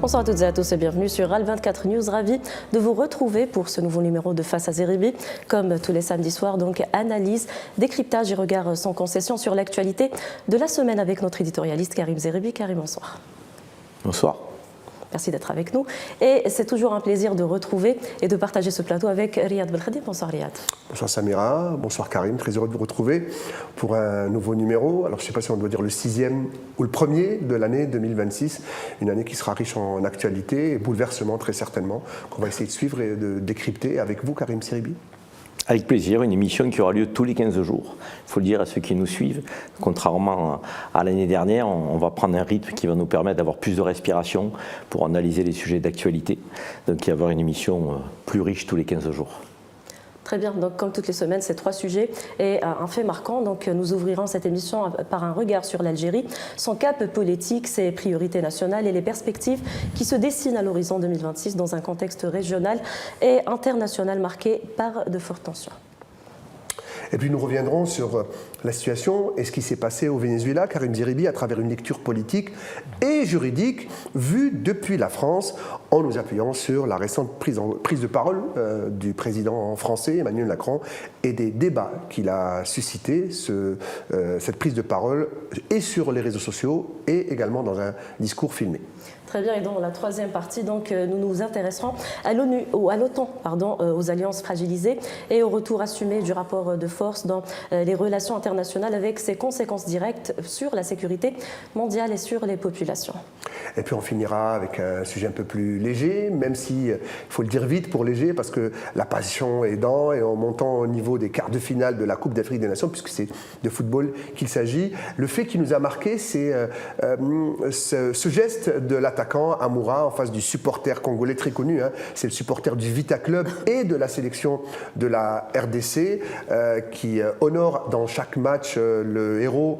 Bonsoir à toutes et à tous et bienvenue sur Al24 News. Ravi de vous retrouver pour ce nouveau numéro de Face à Zeribi. Comme tous les samedis soirs, donc analyse, décryptage et regard sans concession sur l'actualité de la semaine avec notre éditorialiste Karim Zeribi. Karim, bonsoir. Bonsoir. Merci d'être avec nous. Et c'est toujours un plaisir de retrouver et de partager ce plateau avec Riyad Belkhadi. Bonsoir Riyad. Bonsoir Samira, bonsoir Karim, très heureux de vous retrouver pour un nouveau numéro. Alors je ne sais pas si on doit dire le 6e ou le premier de l'année 2026, une année qui sera riche en actualité et bouleversements très certainement, qu'on va essayer de suivre et de décrypter avec vous Karim Zeribi. Avec plaisir, une émission qui aura lieu tous les 15 jours. Il faut le dire à ceux qui nous suivent. Contrairement à l'année dernière, on va prendre un rythme qui va nous permettre d'avoir plus de respiration pour analyser les sujets d'actualité. Donc il va y avoir une émission plus riche tous les 15 jours. Très bien, donc comme toutes les semaines, ces trois sujets et un fait marquant. Donc nous ouvrirons cette émission par un regard sur l'Algérie, son cap politique, ses priorités nationales et les perspectives qui se dessinent à l'horizon 2026 dans un contexte régional et international marqué par de fortes tensions. Et puis nous reviendrons sur la situation et ce qui s'est passé au Venezuela, Karim Zeribi, à travers une lecture politique et juridique vue depuis la France, en nous appuyant sur la récente prise de parole du président français Emmanuel Macron et des débats qu'il a suscité, cette prise de parole, et sur les réseaux sociaux et également dans un discours filmé. Très bien, et dans la troisième partie, donc, nous nous intéresserons à l'OTAN, aux alliances fragilisées et au retour assumé du rapport de force dans les relations internationales avec ses conséquences directes sur la sécurité mondiale et sur les populations. Et puis on finira avec un sujet un peu plus léger, même si il faut le dire vite pour léger, parce que la passion est dans et en montant au niveau des quarts de finale de la Coupe d'Afrique des Nations, puisque c'est de football qu'il s'agit. Le fait qui nous a marqué, c'est ce geste de l'attaquant Amoura en face du supporter congolais très connu. C'est le supporter du Vita Club et de la sélection de la RDC qui honore dans chaque match le héros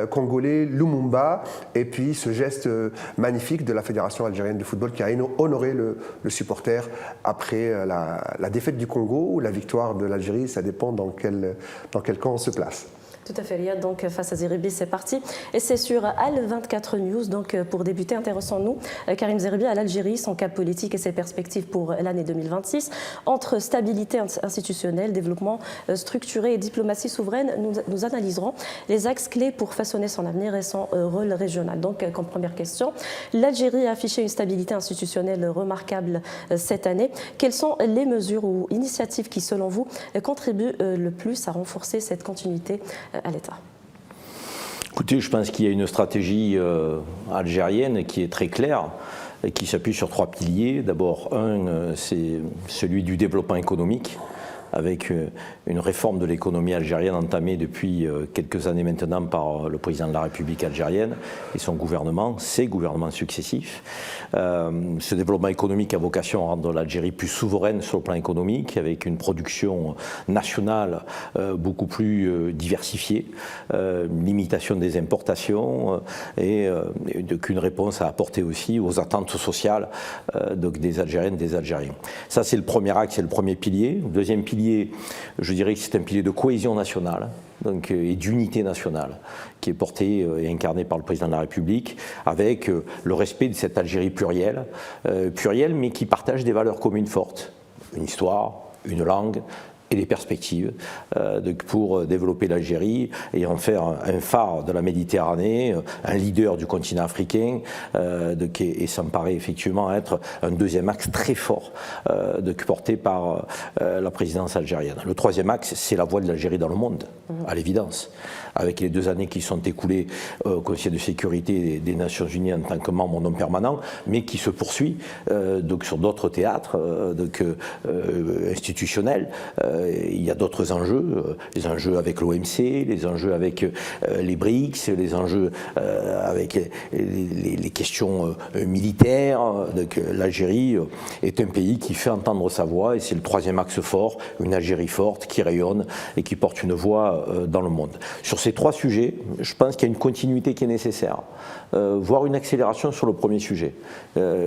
congolais Lumumba. Et puis ce geste magnifique de la Fédération algérienne de football qui a honoré le supporter après la défaite du Congo ou la victoire de l'Algérie. Ça dépend dans quel camp on se place. Tout à fait, Riyad. Donc, face à Zeribi, c'est parti. Et c'est sur Al24 News. Donc, pour débuter, intéressons-nous, Karim Zeribi, à l'Algérie, son cap politique et ses perspectives pour l'année 2026. Entre stabilité institutionnelle, développement structuré et diplomatie souveraine, nous analyserons les axes clés pour façonner son avenir et son rôle régional. Donc, comme première question, l'Algérie a affiché une stabilité institutionnelle remarquable cette année. Quelles sont les mesures ou initiatives qui, selon vous, contribuent le plus à renforcer cette continuité à l'État? Écoutez, je pense qu'il y a une stratégie algérienne qui est très claire et qui s'appuie sur trois piliers. D'abord, c'est celui du développement économique, avec une réforme de l'économie algérienne entamée depuis quelques années maintenant par le président de la République algérienne et son gouvernement, ses gouvernements successifs. Ce développement économique a vocation à rendre l'Algérie plus souveraine sur le plan économique, avec une production nationale beaucoup plus diversifiée, une limitation des importations et qu'une réponse à apporter aussi aux attentes sociales donc des Algériennes et des Algériens. Ça, c'est le premier axe, c'est le premier pilier. Le deuxième pilier, je dirais que c'est un pilier de cohésion nationale donc, et d'unité nationale qui est porté et incarné par le président de la République avec le respect de cette Algérie plurielle mais qui partage des valeurs communes fortes, une histoire, une langue et des perspectives pour développer l'Algérie et en faire un phare de la Méditerranée, un leader du continent africain et ça me paraît effectivement être un deuxième axe très fort porté par la présidence algérienne. Le troisième axe, c'est la voix de l'Algérie dans le monde, à l'évidence. Avec les 2 années qui sont écoulées au Conseil de sécurité des Nations Unies en tant que membre non permanent, mais qui se poursuit donc sur d'autres théâtres institutionnels. Il y a d'autres enjeux, les enjeux avec l'OMC, les enjeux avec les BRICS, les enjeux avec les questions militaires. L'Algérie est un pays qui fait entendre sa voix et c'est le troisième axe fort, une Algérie forte qui rayonne et qui porte une voix dans le monde. Sur ces trois sujets, je pense qu'il y a une continuité qui est nécessaire, voire une accélération sur le premier sujet.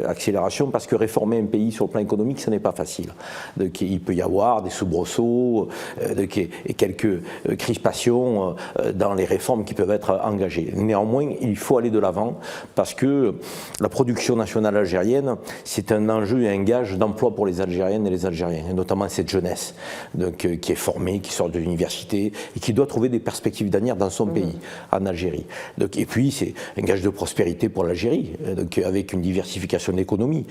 Accélération parce que réformer un pays sur le plan économique, ce n'est pas facile. Donc, il peut y avoir des soubresauts d'assauts et quelques crispations dans les réformes qui peuvent être engagées. Néanmoins, il faut aller de l'avant parce que la production nationale algérienne, c'est un enjeu et un gage d'emploi pour les Algériennes et les Algériens, et notamment cette jeunesse qui est formée, qui sort de l'université et qui doit trouver des perspectives d'avenir dans son pays, en Algérie. Et puis, c'est un gage de prospérité pour l'Algérie, avec une diversification de l'économie.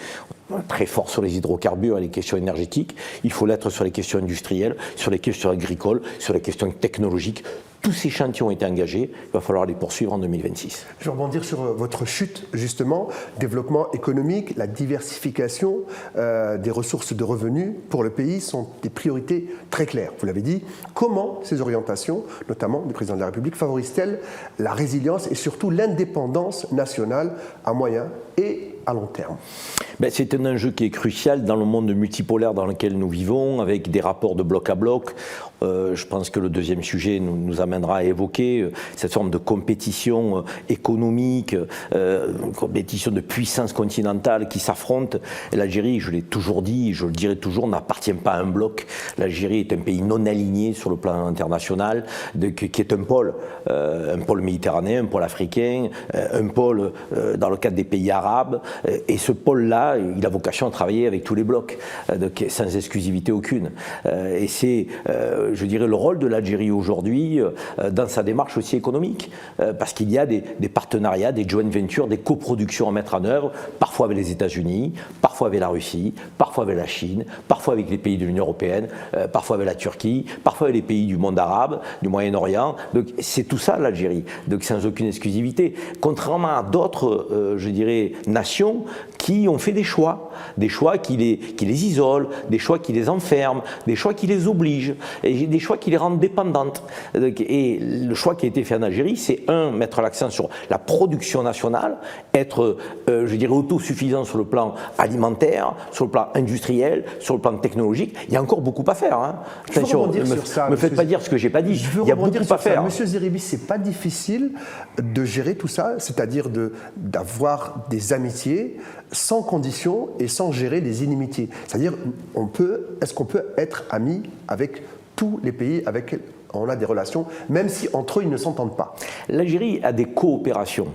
Très fort sur les hydrocarbures et les questions énergétiques, il faut l'être sur les questions industrielles, sur les questions agricoles, sur les questions technologiques. Tous ces chantiers ont été engagés, il va falloir les poursuivre en 2026. Je vais rebondir sur votre chute, justement, développement économique, la diversification des ressources de revenus pour le pays sont des priorités très claires. Vous l'avez dit, comment ces orientations, notamment du président de la République, favorisent-elles la résilience et surtout l'indépendance nationale à moyen et à long terme? C'est un enjeu qui est crucial dans le monde multipolaire dans lequel nous vivons, avec des rapports de bloc à bloc. Je pense que le deuxième sujet nous amènera à évoquer cette forme de compétition économique, compétition de puissance continentale qui s'affrontent. L'Algérie, je l'ai toujours dit, je le dirai toujours, n'appartient pas à un bloc. L'Algérie est un pays non aligné sur le plan international, qui est un pôle méditerranéen, un pôle africain, un pôle dans le cadre des pays arabes. Et ce pôle-là, il a vocation à travailler avec tous les blocs, sans exclusivité aucune. Et c'est, je dirais, le rôle de l'Algérie aujourd'hui dans sa démarche aussi économique, parce qu'il y a des partenariats, des joint ventures, des coproductions à mettre en œuvre, parfois avec les États-Unis, parfois avec la Russie, parfois avec la Chine, parfois avec les pays de l'Union européenne, parfois avec la Turquie, parfois avec les pays du monde arabe, du Moyen-Orient. Donc c'est tout ça l'Algérie, donc sans aucune exclusivité. Contrairement à d'autres, je dirais, nations qui ont fait des choix qui les isolent, des choix qui les enferment, des choix qui les obligent, et des choix qui les rendent dépendantes. Et le choix qui a été fait en Algérie, c'est mettre l'accent sur la production nationale, être, je dirais, autosuffisant sur le plan alimentaire, sur le plan industriel, sur le plan technologique. Il y a encore beaucoup à faire. Attention, ne me faites pas dire ce que j'ai pas dit. Il y a beaucoup à faire. Monsieur Zeribi, c'est pas difficile de gérer tout ça, c'est-à-dire d'avoir des amitiés sans conditions et sans gérer les inimitiés. C'est-à-dire, est-ce qu'on peut être ami avec tous les pays avec lesquels on a des relations, même si entre eux ils ne s'entendent pas? L'Algérie a des coopérations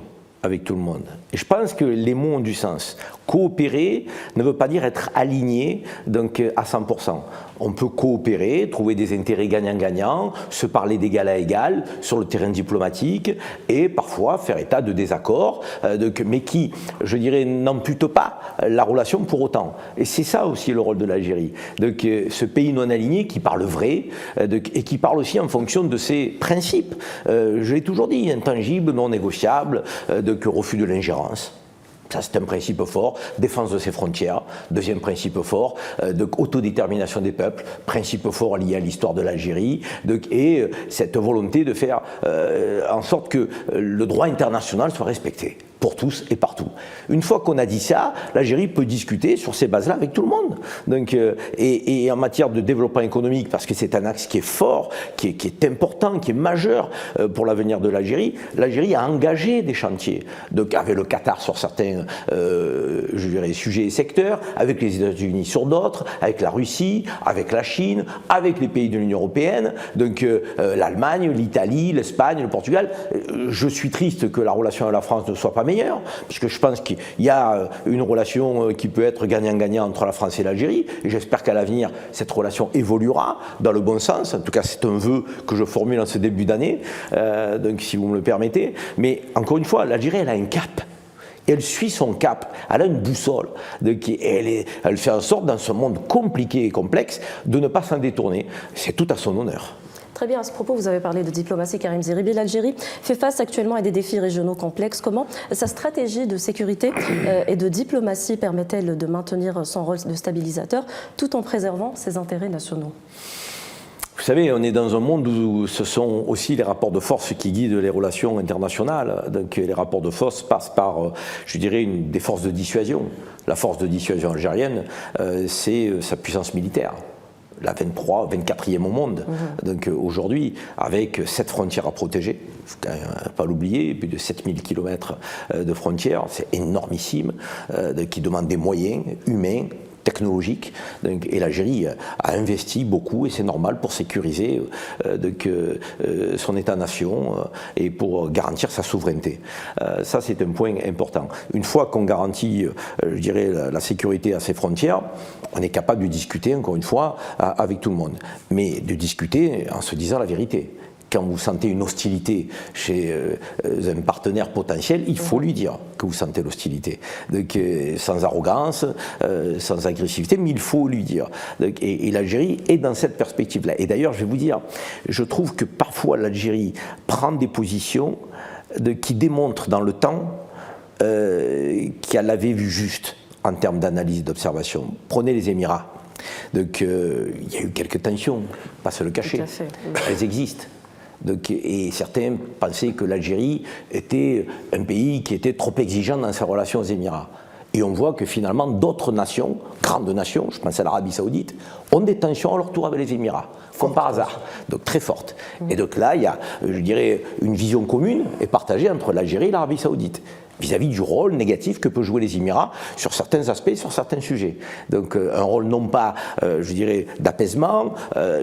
avec tout le monde. Et je pense que les mots ont du sens. Coopérer ne veut pas dire être aligné donc à 100%. On peut coopérer, trouver des intérêts gagnant-gagnant, se parler d'égal à égal sur le terrain diplomatique et parfois faire état de désaccords, mais qui, je dirais, n'amputent pas la relation pour autant. Et c'est ça aussi le rôle de l'Algérie. Donc ce pays non aligné qui parle vrai et qui parle aussi en fonction de ses principes. Je l'ai toujours dit, intangible, non négociable, refus de l'ingérence. Ça, c'est un principe fort. Défense de ses frontières. Deuxième principe fort, autodétermination des peuples. Principe fort lié à l'histoire de l'Algérie. Et cette volonté de faire en sorte que le droit international soit respecté pour tous et partout. Une fois qu'on a dit ça, l'Algérie peut discuter sur ces bases-là avec tout le monde. Donc, et en matière de développement économique, parce que c'est un axe qui est fort, qui est important, qui est majeur pour l'avenir de l'Algérie, l'Algérie a engagé des chantiers. Donc, avec le Qatar sur certains je dirais, sujets et secteurs, avec les États-Unis sur d'autres, avec la Russie, avec la Chine, avec les pays de l'Union européenne, donc l'Allemagne, l'Italie, l'Espagne, le Portugal. Je suis triste que la relation avec la France ne soit pas meilleure, puisque je pense qu'il y a une relation qui peut être gagnant-gagnant entre la France et l'Algérie, et j'espère qu'à l'avenir, cette relation évoluera dans le bon sens. En tout cas, c'est un vœu que je formule en ce début d'année, donc si vous me le permettez. Mais encore une fois, l'Algérie, elle a un cap. Elle suit son cap, elle a une boussole, elle fait en sorte dans ce monde compliqué et complexe de ne pas s'en détourner. C'est tout à son honneur. Très bien, à ce propos, vous avez parlé de diplomatie, Karim Zeribi. L'Algérie fait face actuellement à des défis régionaux complexes. Comment sa stratégie de sécurité et de diplomatie permet-elle de maintenir son rôle de stabilisateur tout en préservant ses intérêts nationaux ? Vous savez, on est dans un monde où ce sont aussi les rapports de force qui guident les relations internationales. Donc les rapports de force passent par, je dirais, des forces de dissuasion. La force de dissuasion algérienne, c'est sa puissance militaire. La 24e au monde. Donc aujourd'hui, avec 7 frontières à protéger, il ne faut quand même pas l'oublier, plus de 7000 km de frontières, c'est énormissime, qui demande des moyens humains, technologique, et l'Algérie a investi beaucoup, et c'est normal, pour sécuriser son État-nation et pour garantir sa souveraineté. Ça, c'est un point important. Une fois qu'on garantit, je dirais, la sécurité à ses frontières, on est capable de discuter, encore une fois, avec tout le monde. Mais de discuter en se disant la vérité. Quand vous sentez une hostilité chez un partenaire potentiel, il faut lui dire que vous sentez l'hostilité. Sans arrogance, sans agressivité, mais il faut lui dire. Et l'Algérie est dans cette perspective-là. Et d'ailleurs, je vais vous dire, je trouve que parfois l'Algérie prend des positions qui démontrent dans le temps qu'elle avait vu juste en termes d'analyse et d'observation. Prenez les Émirats. Il y a eu quelques tensions, pas se le cacher. Elles existent. Et certains pensaient que l'Algérie était un pays qui était trop exigeant dans ses relations aux Émirats. Et on voit que finalement d'autres nations, grandes nations, je pense à l'Arabie Saoudite, ont des tensions à leur tour avec les Émirats, comme par hasard, donc très fortes. Et donc là, il y a, je dirais, une vision commune et partagée entre l'Algérie et l'Arabie Saoudite, vis-à-vis du rôle négatif que peuvent jouer les Émirats sur certains aspects, sur certains sujets. Donc un rôle non pas, je dirais, d'apaisement,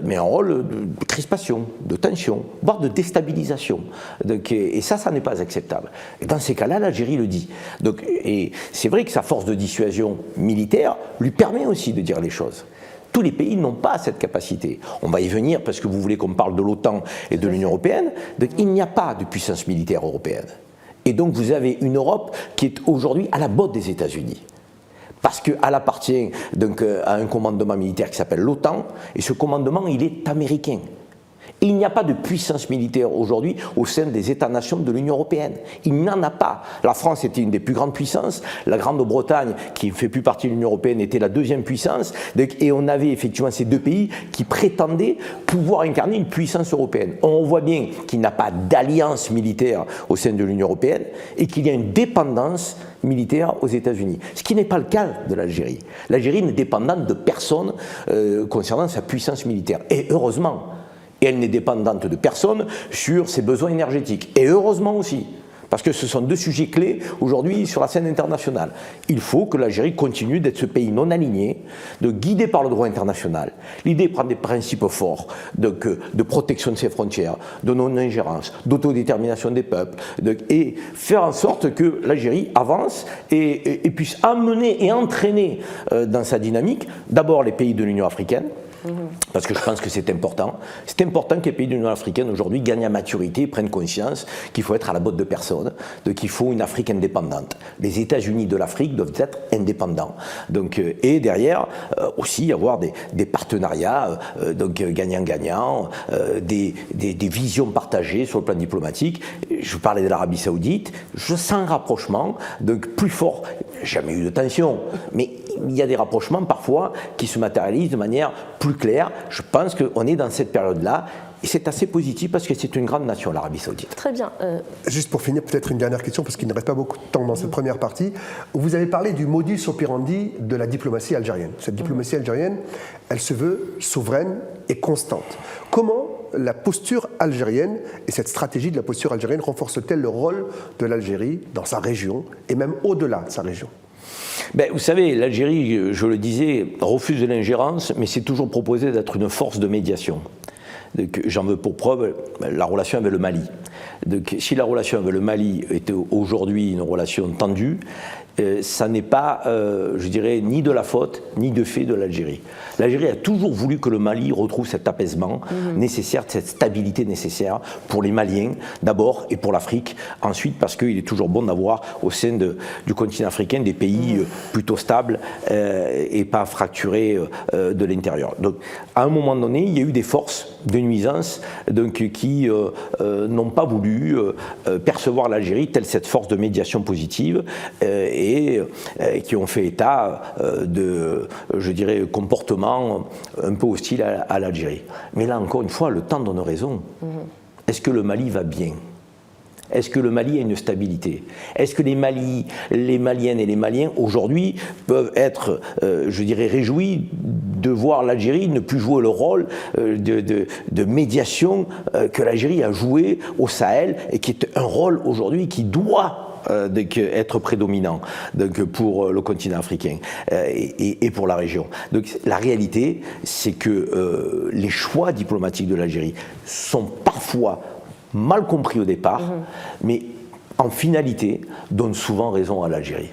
mais un rôle de crispation, de tension, voire de déstabilisation. Donc, et ça n'est pas acceptable. Et dans ces cas-là, l'Algérie le dit. Donc, et c'est vrai que sa force de dissuasion militaire lui permet aussi de dire les choses. Tous les pays n'ont pas cette capacité. On va y venir parce que vous voulez qu'on parle de l'OTAN et de l'Union européenne. Donc il n'y a pas de puissance militaire européenne. Et donc vous avez une Europe qui est aujourd'hui à la botte des États-Unis. Parce qu'elle appartient donc à un commandement militaire qui s'appelle l'OTAN, et ce commandement, il est américain. Et il n'y a pas de puissance militaire aujourd'hui au sein des États-nations de l'Union européenne. Il n'y en a pas. La France était une des plus grandes puissances, la Grande-Bretagne, qui ne fait plus partie de l'Union européenne, était la deuxième puissance, et on avait effectivement ces deux pays qui prétendaient pouvoir incarner une puissance européenne. On voit bien qu'il n'y a pas d'alliance militaire au sein de l'Union européenne et qu'il y a une dépendance militaire aux États-Unis. Ce qui n'est pas le cas de l'Algérie. L'Algérie n'est dépendante de personne concernant sa puissance militaire. Et heureusement. Et elle n'est dépendante de personne sur ses besoins énergétiques. Et heureusement aussi, parce que ce sont deux sujets clés aujourd'hui sur la scène internationale. Il faut que l'Algérie continue d'être ce pays non aligné, guidé par le droit international. L'idée de prendre des principes forts de protection de ses frontières, de non-ingérence, d'autodétermination des peuples, et faire en sorte que l'Algérie avance et puisse amener et entraîner dans sa dynamique d'abord les pays de l'Union africaine, parce que je pense que c'est important. C'est important que les pays de l'Union africaine aujourd'hui gagnent en maturité, prennent conscience qu'il faut être à la botte de personne, qu'il faut une Afrique indépendante. Les États-Unis de l'Afrique doivent être indépendants. Donc, et derrière, aussi avoir des partenariats gagnant-gagnant, des visions partagées sur le plan diplomatique. Je parlais de l'Arabie Saoudite, je sens un rapprochement, donc plus fort. Jamais eu de tension, mais il y a des rapprochements parfois qui se matérialisent de manière plus claire. Je pense qu'on est dans cette période-là. Et c'est assez positif parce que c'est une grande nation, l'Arabie Saoudite. Très bien. Juste pour finir, peut-être une dernière question, parce qu'il ne reste pas beaucoup de temps dans cette première partie. Vous avez parlé du modus operandi de la diplomatie algérienne. Cette diplomatie algérienne, elle se veut souveraine et constante. Comment la posture algérienne et cette stratégie de la posture algérienne renforce-t-elle le rôle de l'Algérie dans sa région et même au-delà de sa région ? Vous savez, l'Algérie, je le disais, refuse de l'ingérence, mais s'est toujours proposé d'être une force de médiation. J'en veux pour preuve la relation avec le Mali. Si la relation avec le Mali était aujourd'hui une relation tendue, ça n'est pas, je dirais, ni de la faute, ni de fait de l'Algérie. L'Algérie a toujours voulu que le Mali retrouve cet apaisement nécessaire, cette stabilité nécessaire pour les Maliens, d'abord, et pour l'Afrique, ensuite, parce qu'il est toujours bon d'avoir au sein du continent africain des pays plutôt stables et pas fracturés de l'intérieur. Donc, à un moment donné, il y a eu des forces de nuisance qui n'ont pas voulu percevoir l'Algérie telle cette force de médiation positive et qui ont fait état de, je dirais, comportements un peu hostiles à l'Algérie. Mais là, encore une fois, le temps donne raison. Est-ce que le Mali va bien ? Est-ce que le Mali a une stabilité ? Est-ce que les Maliennes et les Maliens, aujourd'hui, peuvent être, je dirais, réjouis de voir l'Algérie ne plus jouer le rôle de médiation que l'Algérie a joué au Sahel et qui est un rôle aujourd'hui qui doit être prédominant pour le continent africain et pour la région. Donc la réalité, c'est que les choix diplomatiques de l'Algérie sont parfois mal compris au départ, mais en finalité donnent souvent raison à l'Algérie.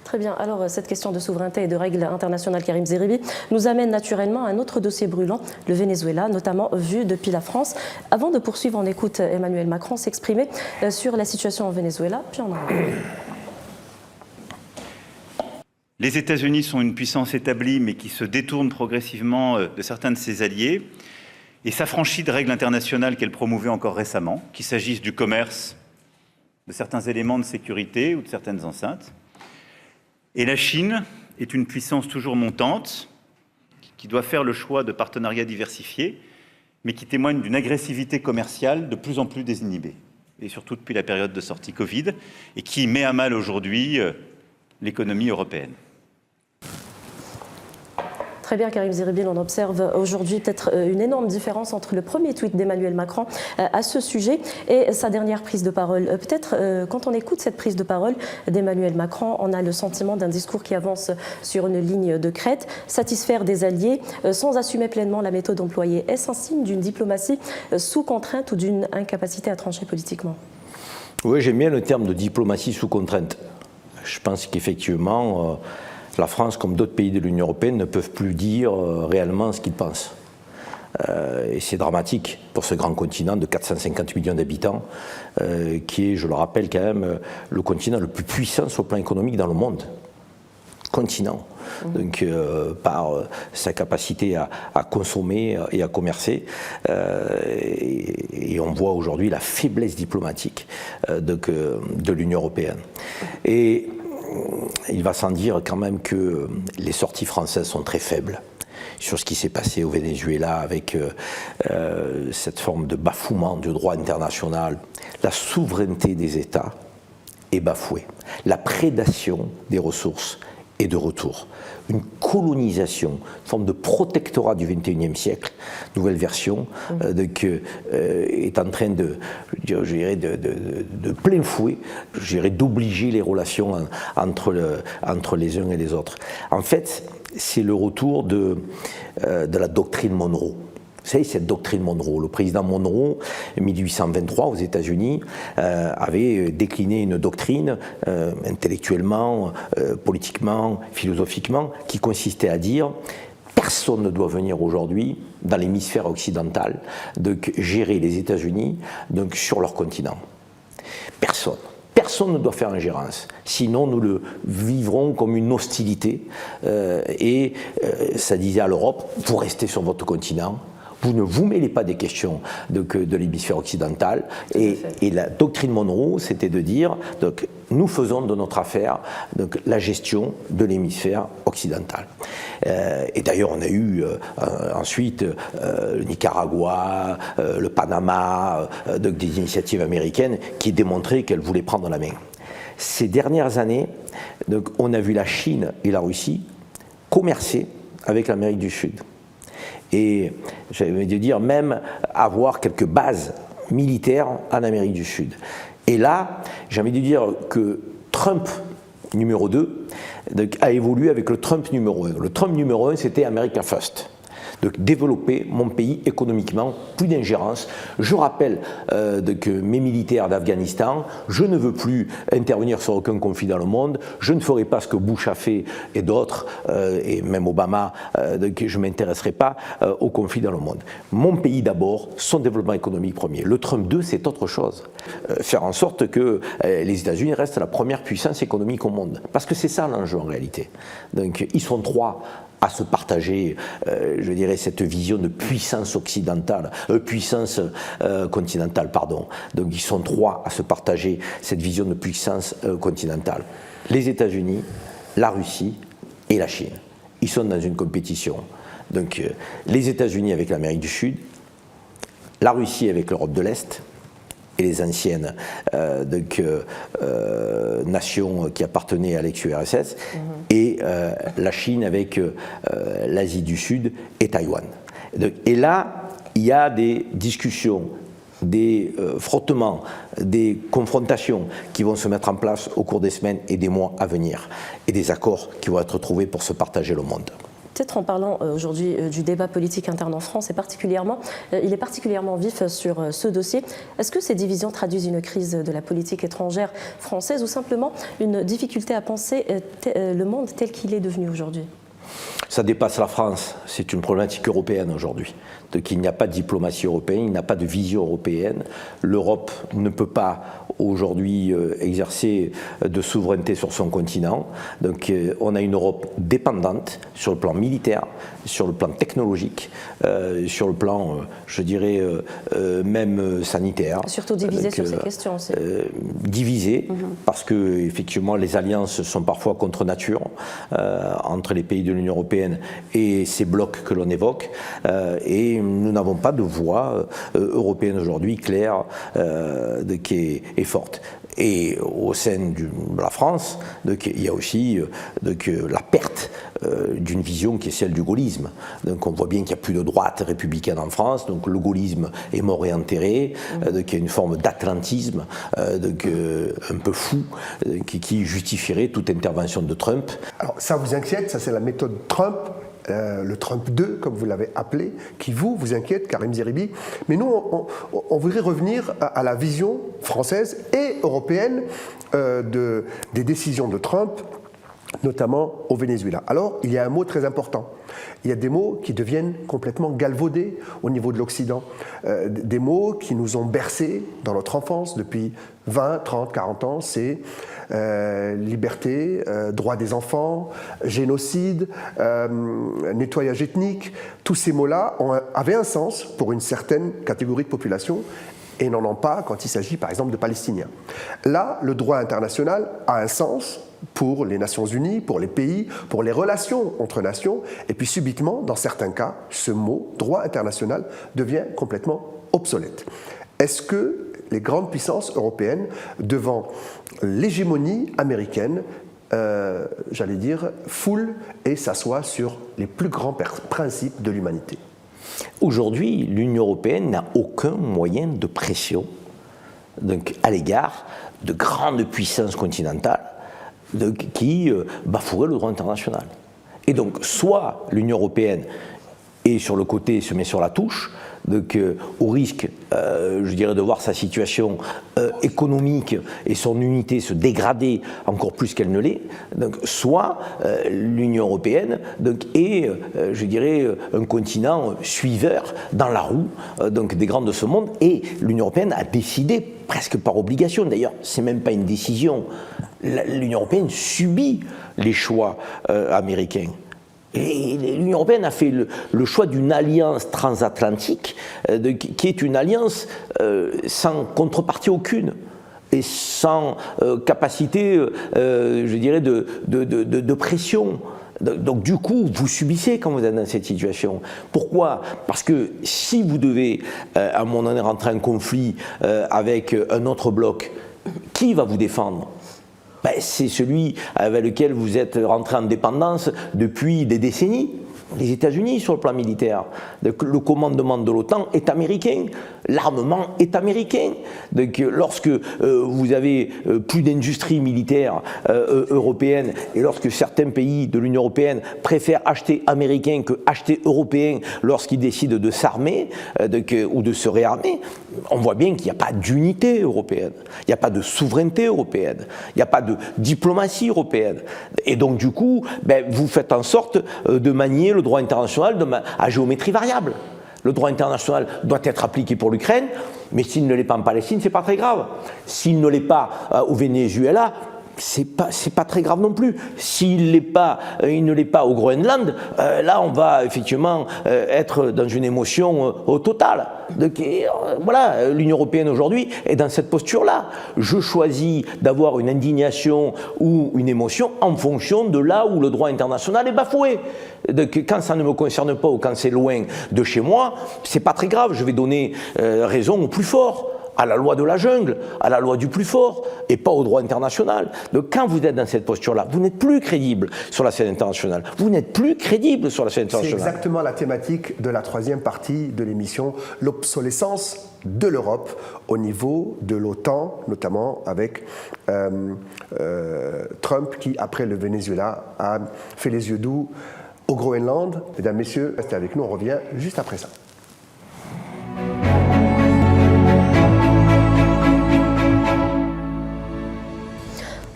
Très bien. Alors, cette question de souveraineté et de règles internationales, Karim Zeribi, nous amène naturellement à un autre dossier brûlant, le Venezuela, notamment vu depuis la France. Avant de poursuivre, on écoute Emmanuel Macron s'exprimer sur la situation au Venezuela, puis on en revient. Les États-Unis sont une puissance établie, mais qui se détourne progressivement de certains de ses alliés et s'affranchit de règles internationales qu'elle promouvait encore récemment, qu'il s'agisse du commerce, de certains éléments de sécurité ou de certaines enceintes. Et la Chine est une puissance toujours montante, qui doit faire le choix de partenariats diversifiés, mais qui témoigne d'une agressivité commerciale de plus en plus désinhibée, et surtout depuis la période de sortie Covid, et qui met à mal aujourd'hui l'économie européenne. Très bien, Karim Zeribi, on observe aujourd'hui peut-être une énorme différence entre le premier tweet d'Emmanuel Macron à ce sujet et sa dernière prise de parole. Peut-être quand on écoute cette prise de parole d'Emmanuel Macron, on a le sentiment d'un discours qui avance sur une ligne de crête, satisfaire des alliés sans assumer pleinement la méthode employée. Est-ce un signe d'une diplomatie sous contrainte ou d'une incapacité à trancher politiquement? Oui, j'aime bien le terme de diplomatie sous contrainte. Je pense qu'effectivement, la France, comme d'autres pays de l'Union européenne, ne peuvent plus dire réellement ce qu'ils pensent. Et c'est dramatique pour ce grand continent de 450 millions d'habitants, qui est, je le rappelle quand même, le continent le plus puissant sur le plan économique dans le monde. Continent. Donc, par sa capacité à consommer et à commercer. Et on voit aujourd'hui la faiblesse diplomatique de l'Union européenne. Et il va sans dire quand même que les sorties françaises sont très faibles sur ce qui s'est passé au Venezuela avec cette forme de bafouement du droit international. La souveraineté des États est bafouée. La prédation des ressources est de retour. Une colonisation, une forme de protectorat du XXIe siècle, nouvelle version, est en train de plein fouet, d'obliger les relations entre les uns et les autres. En fait, c'est le retour de la doctrine Monroe. Vous savez, cette doctrine Monroe, le président Monroe, en 1823 aux États-Unis, avait décliné une doctrine intellectuellement, politiquement, philosophiquement, qui consistait à dire personne ne doit venir aujourd'hui dans l'hémisphère occidental gérer les États-Unis sur leur continent. Personne. Personne ne doit faire ingérence, sinon nous le vivrons comme une hostilité. Ça disait à l'Europe, vous restez sur votre continent, vous ne vous mêlez pas des questions de l'hémisphère occidental. Et la doctrine Monroe, c'était de dire, nous faisons de notre affaire la gestion de l'hémisphère occidental. Et d'ailleurs, on a eu ensuite le Nicaragua, le Panama, des initiatives américaines qui démontraient qu'elles voulaient prendre la main. Ces dernières années, on a vu la Chine et la Russie commercer avec l'Amérique du Sud. Et j'avais envie de dire même avoir quelques bases militaires en Amérique du Sud. Et là, j'ai envie de dire que Trump numéro 2 a évolué avec le Trump numéro 1. Le Trump numéro 1, c'était America First. Donc développer mon pays économiquement, plus d'ingérence. Je rappelle que mes militaires d'Afghanistan, je ne veux plus intervenir sur aucun conflit dans le monde, je ne ferai pas ce que Bush a fait et d'autres, et même Obama, je ne m'intéresserai pas au conflit dans le monde. Mon pays d'abord, son développement économique premier. Le Trump 2, c'est autre chose. Faire en sorte que les États-Unis restent la première puissance économique au monde. Parce que c'est ça l'enjeu en réalité. Donc ils sont trois à se partager, je dirais, cette vision de puissance occidentale, puissance continentale, pardon. Donc ils sont trois à se partager cette vision de puissance continentale. Les États-Unis, la Russie et la Chine. Ils sont dans une compétition. Donc les États-Unis avec l'Amérique du Sud, la Russie avec l'Europe de l'Est, et les anciennes nations qui appartenaient à l'ex-URSS, et la Chine avec l'Asie du Sud et Taïwan. Et là, il y a des discussions des frottements, des confrontations qui vont se mettre en place au cours des semaines et des mois à venir, et des accords qui vont être trouvés pour se partager le monde. Peut-être en parlant aujourd'hui du débat politique interne en France, il est particulièrement vif sur ce dossier. Est-ce que ces divisions traduisent une crise de la politique étrangère française ou simplement une difficulté à penser le monde tel qu'il est devenu aujourd'hui ? Ça dépasse la France, c'est une problématique européenne aujourd'hui. Donc il n'y a pas de diplomatie européenne, il n'y a pas de vision européenne. L'Europe ne peut pas aujourd'hui exercer de souveraineté sur son continent. Donc on a une Europe dépendante sur le plan militaire, sur le plan technologique, sur le plan, je dirais, même sanitaire. Surtout divisée sur ces questions aussi. Divisée, parce que effectivement les alliances sont parfois contre nature entre les pays de l'Union européenne et ces blocs que l'on évoque. Et nous n'avons pas de voix européenne aujourd'hui claire qui est forte. Et au sein de la France, il y a aussi la perte d'une vision qui est celle du gaullisme. Donc on voit bien qu'il n'y a plus de droite républicaine en France, donc le gaullisme est mort et enterré, il y a une forme d'atlantisme un peu fou qui justifierait toute intervention de Trump. Alors ça vous inquiète, ça c'est la méthode Trump, le Trump 2 comme vous l'avez appelé, qui vous inquiète, Karim Zeribi. Mais nous on voudrait revenir à la vision française et européenne des décisions de Trump, notamment au Venezuela. Alors, il y a un mot très important. Il y a des mots qui deviennent complètement galvaudés au niveau de l'Occident. Des mots qui nous ont bercés dans notre enfance depuis 20, 30, 40 ans. C'est liberté, droit des enfants, génocide, nettoyage ethnique. Tous ces mots-là avaient un sens pour une certaine catégorie de population et n'en ont pas quand il s'agit par exemple de Palestiniens. Là, le droit international a un sens pour les Nations Unies, pour les pays, pour les relations entre nations, et puis subitement, dans certains cas, ce mot, droit international, devient complètement obsolète. Est-ce que les grandes puissances européennes, devant l'hégémonie américaine, j'allais dire, foulent et s'assoient sur les plus grands principes de l'humanité ? Aujourd'hui, l'Union européenne n'a aucun moyen de pression à l'égard de grandes puissances continentales qui bafoueraient le droit international. Et donc, soit l'Union européenne est sur le côté, se met sur la touche, au risque, je dirais, de voir sa situation économique et son unité se dégrader encore plus qu'elle ne l'est, soit l'Union européenne est, je dirais, un continent suiveur dans la roue des grands de ce monde, et l'Union européenne a décidé, presque par obligation, d'ailleurs, c'est même pas une décision, l'Union européenne subit les choix américains. Et l'Union européenne a fait le choix d'une alliance transatlantique qui est une alliance sans contrepartie aucune et sans capacité, je dirais, de pression. Donc du coup, vous subissez quand vous êtes dans cette situation. Pourquoi ? Parce que si vous devez, à un moment donné, rentrer en conflit avec un autre bloc, qui va vous défendre ? C'est celui avec lequel vous êtes rentré en dépendance depuis des décennies. Les États-Unis sur le plan militaire. Le commandement de l'OTAN est américain, l'armement est américain. Donc, lorsque vous avez plus d'industrie militaire européenne et lorsque certains pays de l'Union européenne préfèrent acheter américain que acheter européen lorsqu'ils décident de s'armer ou de se réarmer, on voit bien qu'il n'y a pas d'unité européenne, il n'y a pas de souveraineté européenne, il n'y a pas de diplomatie européenne. Et donc du coup, vous faites en sorte de manier le droit international à géométrie variable. Le droit international doit être appliqué pour l'Ukraine, mais s'il ne l'est pas en Palestine, c'est pas très grave. S'il ne l'est pas au Venezuela, c'est pas très grave non plus. S'il ne l'est pas au Groenland, là on va effectivement être dans une émotion totale. Donc, voilà, l'Union européenne aujourd'hui est dans cette posture-là. Je choisis d'avoir une indignation ou une émotion en fonction de là où le droit international est bafoué. Donc, quand ça ne me concerne pas ou quand c'est loin de chez moi, c'est pas très grave. Je vais donner raison au plus fort. à la loi de la jungle, à la loi du plus fort, et pas au droit international. Donc quand vous êtes dans cette posture-là, vous n'êtes plus crédible sur la scène internationale. Vous n'êtes plus crédible sur la scène internationale. C'est exactement la thématique de la troisième partie de l'émission, l'obsolescence de l'Europe au niveau de l'OTAN, notamment avec Trump qui, après le Venezuela, a fait les yeux doux au Groenland. Mesdames, Messieurs, restez avec nous, on revient juste après ça.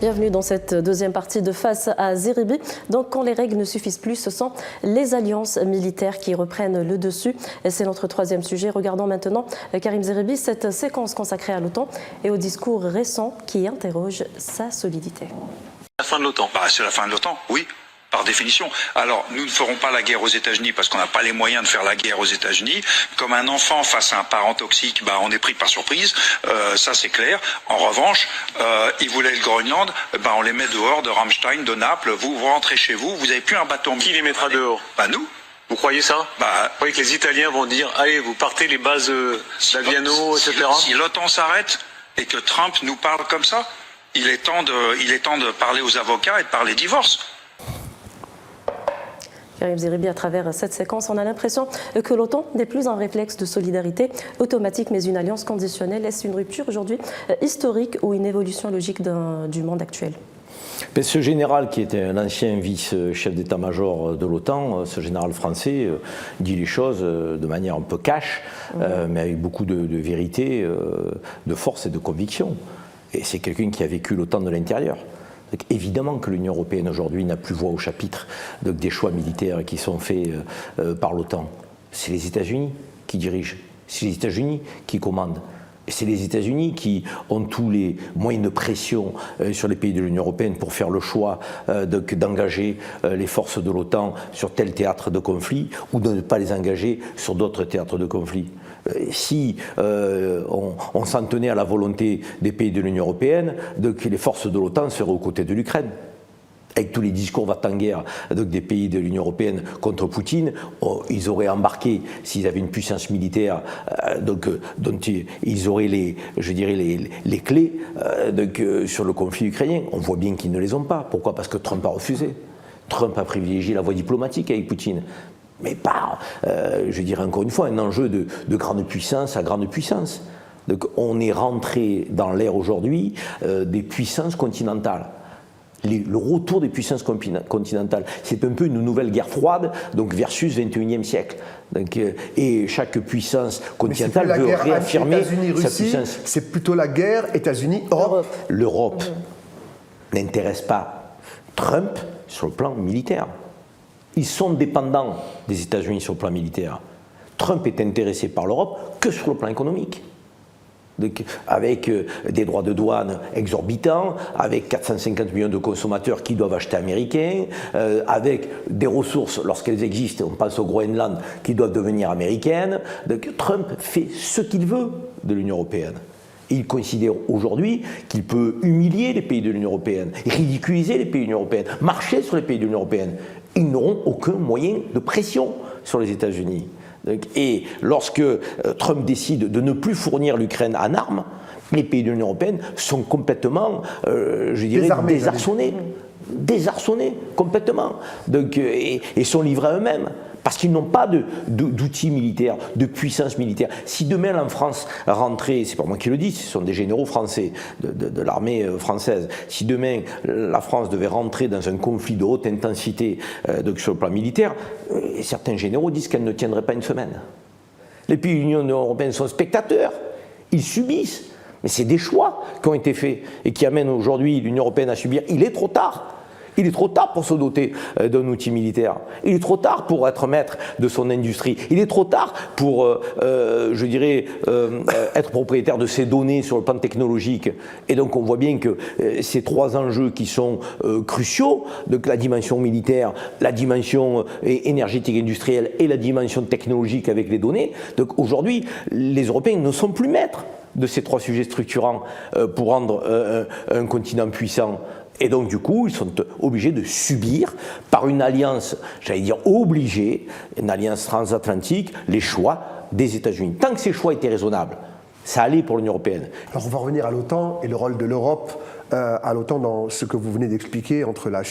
Bienvenue dans cette deuxième partie de Face à Zeribi. Donc, quand les règles ne suffisent plus, ce sont les alliances militaires qui reprennent le dessus. Et c'est notre troisième sujet. Regardons maintenant, Karim Zeribi, cette séquence consacrée à l'OTAN et au discours récent qui interroge sa solidité. La fin de l'OTAN. C'est la fin de l'OTAN, oui. Par définition. Alors, nous ne ferons pas la guerre aux États-Unis parce qu'on n'a pas les moyens de faire la guerre aux États-Unis. Comme un enfant face à un parent toxique, on est pris par surprise. Ça, c'est clair. En revanche, ils voulaient le Groenland. On les met dehors de Ramstein, de Naples. Vous rentrez chez vous. Vous n'avez plus un bateau. Qui les mettra dehors? Nous. Vous croyez ça? Vous croyez que les Italiens vont dire allez, vous partez les bases d'Aviano, etc. Si l'OTAN s'arrête et que Trump nous parle comme ça, il est temps de parler aux avocats et de parler divorce. Karim Zeribi, à travers cette séquence, on a l'impression que l'OTAN n'est plus un réflexe de solidarité automatique, mais une alliance conditionnelle. Est-ce une rupture aujourd'hui historique ou une évolution logique du monde actuel? Ce général qui était un ancien vice-chef d'état-major de l'OTAN, ce général français, dit les choses de manière un peu cash, mais avec beaucoup de vérité, de force et de conviction. Et c'est quelqu'un qui a vécu l'OTAN de l'intérieur. Donc, évidemment que l'Union européenne aujourd'hui n'a plus voix au chapitre des choix militaires qui sont faits par l'OTAN. C'est les États-Unis qui dirigent, c'est les États-Unis qui commandent. Et c'est les États-Unis qui ont tous les moyens de pression sur les pays de l'Union européenne pour faire le choix d'engager les forces de l'OTAN sur tel théâtre de conflit ou de ne pas les engager sur d'autres théâtres de conflit. Si on s'en tenait à la volonté des pays de l'Union européenne, que les forces de l'OTAN seraient aux côtés de l'Ukraine. Avec tous les discours va-t-en-guerre des pays de l'Union européenne contre Poutine, ils auraient embarqué, s'ils avaient une puissance militaire, dont ils auraient les clés sur le conflit ukrainien. On voit bien qu'ils ne les ont pas. Pourquoi? Parce que Trump a refusé. Trump a privilégié la voie diplomatique avec Poutine. Mais pas, encore une fois, un enjeu de grande puissance à grande puissance. Donc on est rentré dans l'ère aujourd'hui des puissances continentales. Le retour des puissances continentales, c'est un peu une nouvelle guerre froide, donc versus 21e siècle. Donc, et chaque puissance continentale veut réaffirmer sa puissance. C'est plutôt la guerre États-Unis-Europe. L'Europe n'intéresse pas Trump sur le plan militaire. Ils sont dépendants des États-Unis sur le plan militaire. Trump est intéressé par l'Europe que sur le plan économique. Avec des droits de douane exorbitants, avec 450 millions de consommateurs qui doivent acheter américains, avec des ressources, lorsqu'elles existent, on pense au Groenland, qui doivent devenir américaines. Donc, Trump fait ce qu'il veut de l'Union européenne. Il considère aujourd'hui qu'il peut humilier les pays de l'Union européenne, ridiculiser les pays de l'Union européenne, marcher sur les pays de l'Union européenne. Ils n'auront aucun moyen de pression sur les États-Unis. Et lorsque Trump décide de ne plus fournir l'Ukraine en armes, les pays de l'Union européenne sont complètement, désarçonnés. Désarçonnés, complètement. Donc, et sont livrés à eux-mêmes. Parce qu'ils n'ont pas d'outils militaires, de puissance militaire. Si demain la France rentrait, c'est pas moi qui le dis, ce sont des généraux français, de l'armée française, si demain la France devait rentrer dans un conflit de haute intensité sur le plan militaire, certains généraux disent qu'elle ne tiendrait pas une semaine. Les pays de l'Union européenne sont spectateurs, ils subissent. Mais c'est des choix qui ont été faits et qui amènent aujourd'hui l'Union européenne à subir. Il est trop tard. Il est trop tard pour se doter d'un outil militaire. Il est trop tard pour être maître de son industrie. Il est trop tard pour, être propriétaire de ses données sur le plan technologique. Et donc on voit bien que ces trois enjeux qui sont cruciaux, donc la dimension militaire, la dimension énergétique industrielle et la dimension technologique avec les données, donc aujourd'hui les Européens ne sont plus maîtres de ces trois sujets structurants pour rendre un continent puissant. Et donc du coup, ils sont obligés de subir par une alliance, obligée, une alliance transatlantique, les choix des États-Unis. Tant que ces choix étaient raisonnables, Ça allait pour l'Union européenne. Alors on va revenir à l'OTAN et le rôle de l'Europe à l'OTAN dans ce que vous venez d'expliquer entre la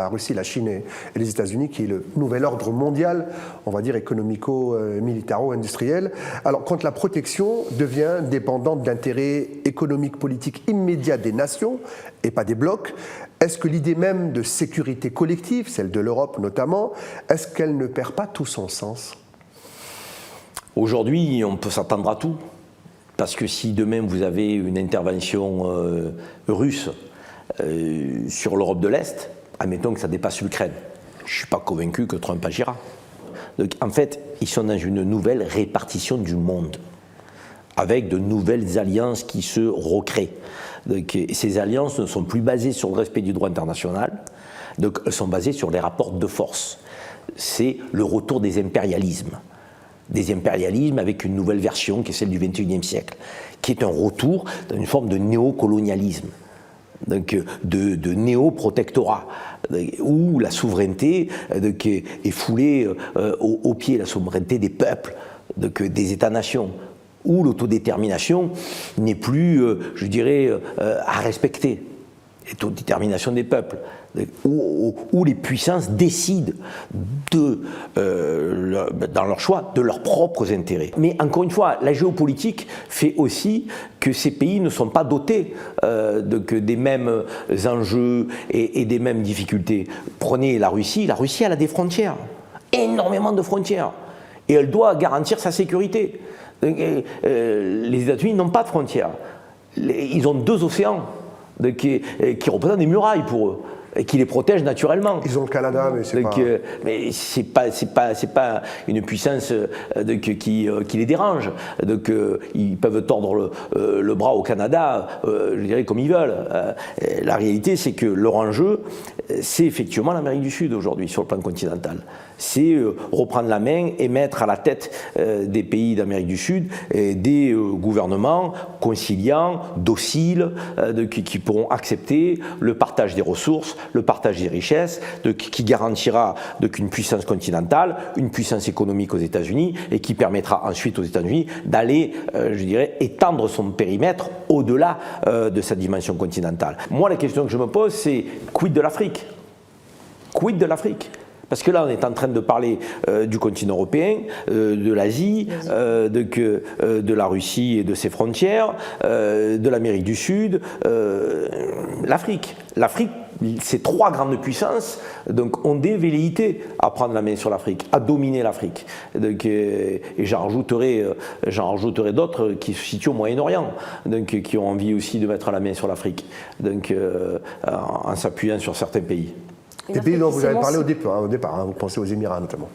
Russie, la Chine et les États-Unis, qui est le nouvel ordre mondial, on va dire économico-militaro-industriel. Alors quand la protection devient dépendante d'intérêts économiques, politiques immédiats des nations et pas des blocs, est-ce que l'idée même de sécurité collective, celle de l'Europe notamment, est-ce qu'elle ne perd pas tout son sens ? Aujourd'hui, on peut s'attendre à tout. Parce que si demain vous avez une intervention russe sur l'Europe de l'Est, admettons que ça dépasse l'Ukraine, je ne suis pas convaincu que Trump agira. Donc, en fait, ils sont dans une nouvelle répartition du monde, avec de nouvelles alliances qui se recréent. Donc, ces alliances ne sont plus basées sur le respect du droit international, donc elles sont basées sur les rapports de force. C'est le retour des impérialismes. Des impérialismes avec une nouvelle version qui est celle du XXIe siècle, qui est un retour d'une forme de néocolonialisme, donc de néo-protectorat, où la souveraineté est foulée aux pieds, la souveraineté des peuples, des États-nations, où l'autodétermination n'est plus, je dirais, à respecter. L'autodétermination des peuples, où les puissances décident dans leur choix de leurs propres intérêts. Mais encore une fois, la géopolitique fait aussi que ces pays ne sont pas dotés des mêmes enjeux et des mêmes difficultés. Prenez la Russie elle a des frontières, énormément de frontières, et elle doit garantir sa sécurité. Les États-Unis n'ont pas de frontières, ils ont 2 océans. Qui représentent des murailles pour eux, et qui les protègent naturellement. Ils ont le Canada, mais c'est pas... mais c'est pas une puissance qui les dérange. Donc ils peuvent tordre le bras au Canada, je dirais comme ils veulent. La réalité, c'est que leur enjeu, c'est effectivement l'Amérique du Sud aujourd'hui sur le plan continental. C'est reprendre la main et mettre à la tête des pays d'Amérique du Sud des gouvernements conciliants, dociles, qui pourront accepter le partage des ressources, le partage des richesses, qui garantira une puissance continentale, une puissance économique aux États-Unis et qui permettra ensuite aux États-Unis d'aller, je dirais, étendre son périmètre au-delà de sa dimension continentale. Moi, la question que je me pose, c'est quid de l'Afrique ? Quid de l'Afrique ? Parce que là, on est en train de parler du continent européen, de l'Asie, de la Russie et de ses frontières, de l'Amérique du Sud, l'Afrique. L'Afrique, ces 3 grandes puissances ont des velléités à prendre la main sur l'Afrique, à dominer l'Afrique. Et j'en rajouterai d'autres qui se situent au Moyen-Orient, qui ont envie aussi de mettre la main sur l'Afrique, en s'appuyant sur certains pays. Les pays dont vous avez parlé au départ, vous pensez aux Émirats notamment.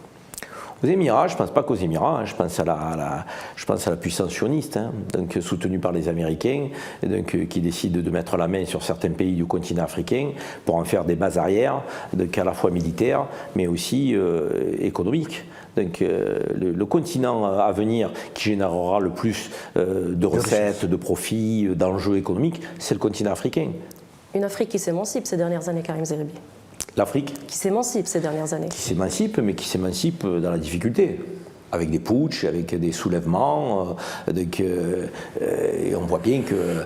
Aux Émirats, je ne pense pas qu'aux Émirats, je pense à la puissance sioniste, soutenue par les Américains, qui décident de mettre la main sur certains pays du continent africain pour en faire des bases arrières, à la fois militaires, mais aussi économiques. Le continent à venir qui générera le plus de recettes, de profits, d'enjeux économiques, c'est le continent africain. Une Afrique qui s'émancipe ces dernières années, Karim Zeribi. L'Afrique qui s'émancipe ces dernières années. Qui s'émancipe, mais qui s'émancipe dans la difficulté, avec des putschs, avec des soulèvements. Et on voit bien que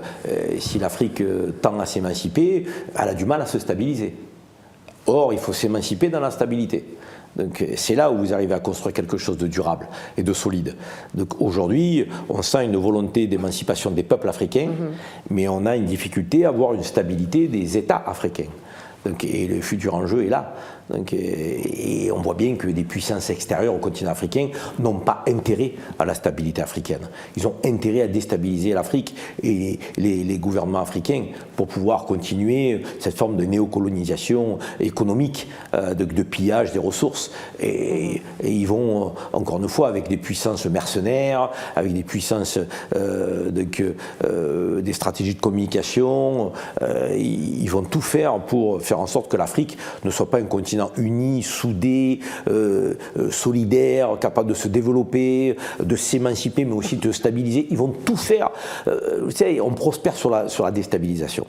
si l'Afrique tend à s'émanciper, elle a du mal à se stabiliser. Or, il faut s'émanciper dans la stabilité. Donc c'est là où vous arrivez à construire quelque chose de durable et de solide. Donc aujourd'hui, on sent une volonté d'émancipation des peuples africains, mais on a une difficulté à avoir une stabilité des États africains. Et le futur enjeu est là. Et on voit bien que des puissances extérieures au continent africain n'ont pas intérêt à la stabilité africaine. Ils ont intérêt à déstabiliser l'Afrique et les gouvernements africains pour pouvoir continuer cette forme de néocolonisation économique, de pillage des ressources. Et ils vont, encore une fois, avec des puissances mercenaires, avec des puissances, des stratégies de communication, ils vont tout faire pour faire en sorte que l'Afrique ne soit pas un continent uni, soudé, solidaire, capable de se développer, de s'émanciper, mais aussi de stabiliser. Ils vont tout faire. Vous savez, on prospère sur la déstabilisation.